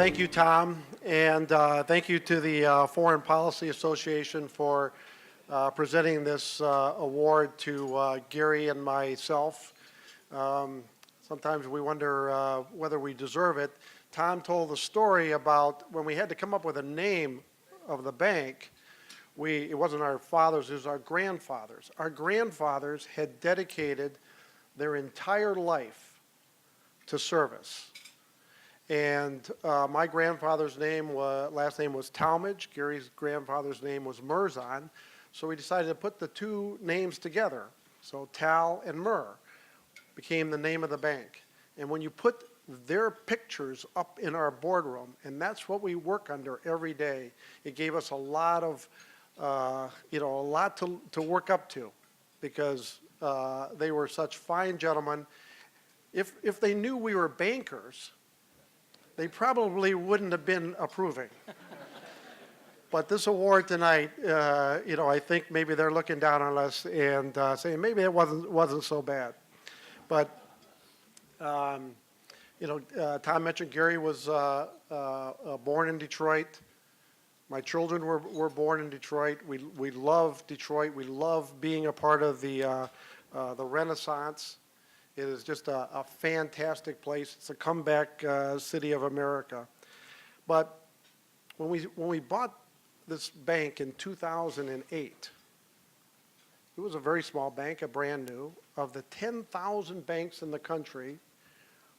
thank you, Tom, and thank you to the Foreign Policy Association for presenting this award to Gary and myself. Sometimes we wonder whether we deserve it. Tom told the story about when we had to come up with a name of the bank. It wasn't our fathers, it was our grandfathers. Our grandfathers had dedicated their entire life to service. And my grandfather's last name was Talmadge. Gary's grandfather's name was Mirzon. So we decided to put the two names together. So Tal and Mur became the name of the bank. And when you put their pictures up in our boardroom, and that's what we work under every day, it gave us a lot of, a lot to work up to, because they were such fine gentlemen. If they knew we were bankers, they probably wouldn't have been approving. But this award tonight, I think maybe they're looking down on us and saying maybe it wasn't so bad. But Tom mentioned Gary was born in Detroit. My children were born in Detroit. We love Detroit. We love being a part of the Renaissance. It is just a fantastic place. It's a comeback city of America. But when we bought this bank in 2008, it was a very small bank, a brand new. Of the 10,000 banks in the country,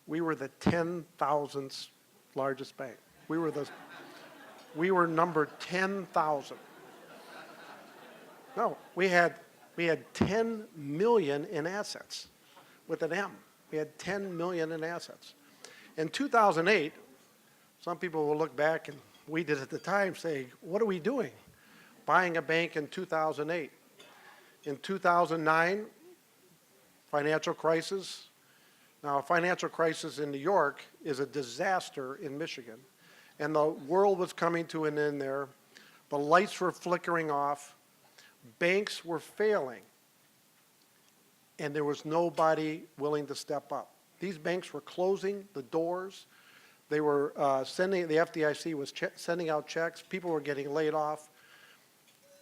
we were the 10,000th largest bank. We were number 10,000. No, we had 10 million in assets. With an M. We had 10 million in assets. In 2008, some people will look back, and we did at the time, say, what are we doing? Buying a bank in 2008. In 2009, financial crisis. Now, a financial crisis in New York is a disaster in Michigan. And the world was coming to an end there. The lights were flickering off. Banks were failing. And there was nobody willing to step up. These banks were closing the doors. They were the FDIC was sending out checks. People were getting laid off.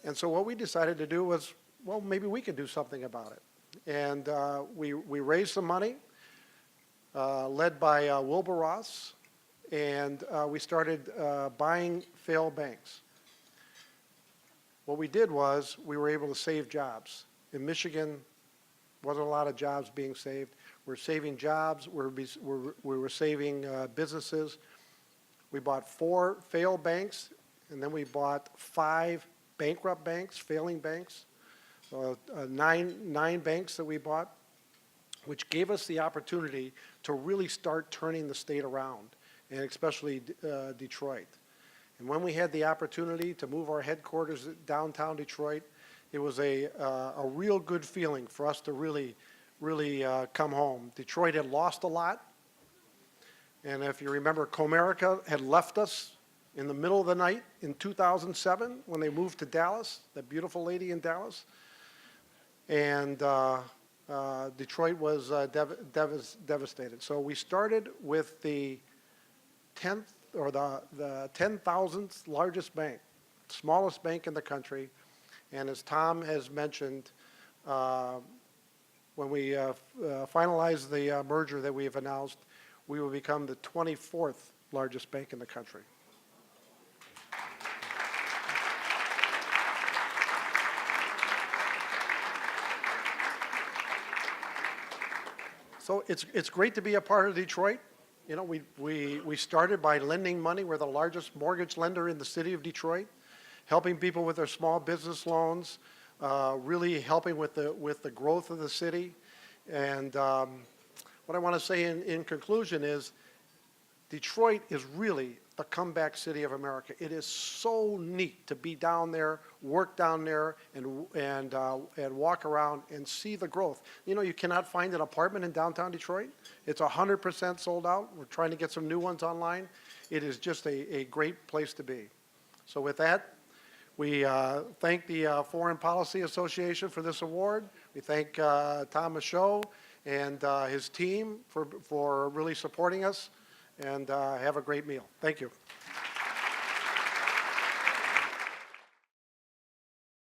And so what we decided to do was, well, maybe we could do something about it. And we raised some money, led by Wilbur Ross, and we started buying failed banks. What we did was we were able to save jobs. In Michigan, wasn't a lot of jobs being saved. We're saving jobs. We were saving businesses. We bought 4 failed banks, and then we bought 5 bankrupt banks, failing banks, 9 banks that we bought, which gave us the opportunity to really start turning the state around, and especially Detroit. And when we had the opportunity to move our headquarters downtown Detroit, it was a real good feeling for us to really come home. Detroit had lost a lot. And if you remember, Comerica had left us in the middle of the night in 2007 when they moved to Dallas, that beautiful lady in Dallas. And Detroit was devastated. So we started with the 10th or the 10,000th largest bank, smallest bank in the country. And as Tom has mentioned, when we finalize the merger that we have announced, we will become the 24th largest bank in the country. So it's great to be a part of Detroit. You know, we started by lending money. We're the largest mortgage lender in the city of Detroit, helping people with their small business loans, really helping with the growth of the city. And what I want to say in conclusion is Detroit is really the comeback city of America. It is so neat to be down there, work down there, and walk around and see the growth. You know, you cannot find an apartment in downtown Detroit. It's 100% sold out. We're trying to get some new ones online. It is just a great place to be. So with that, we thank the Foreign Policy Association for this award. We thank Tom Michaud and his team for really supporting us. and have a great meal. Thank you.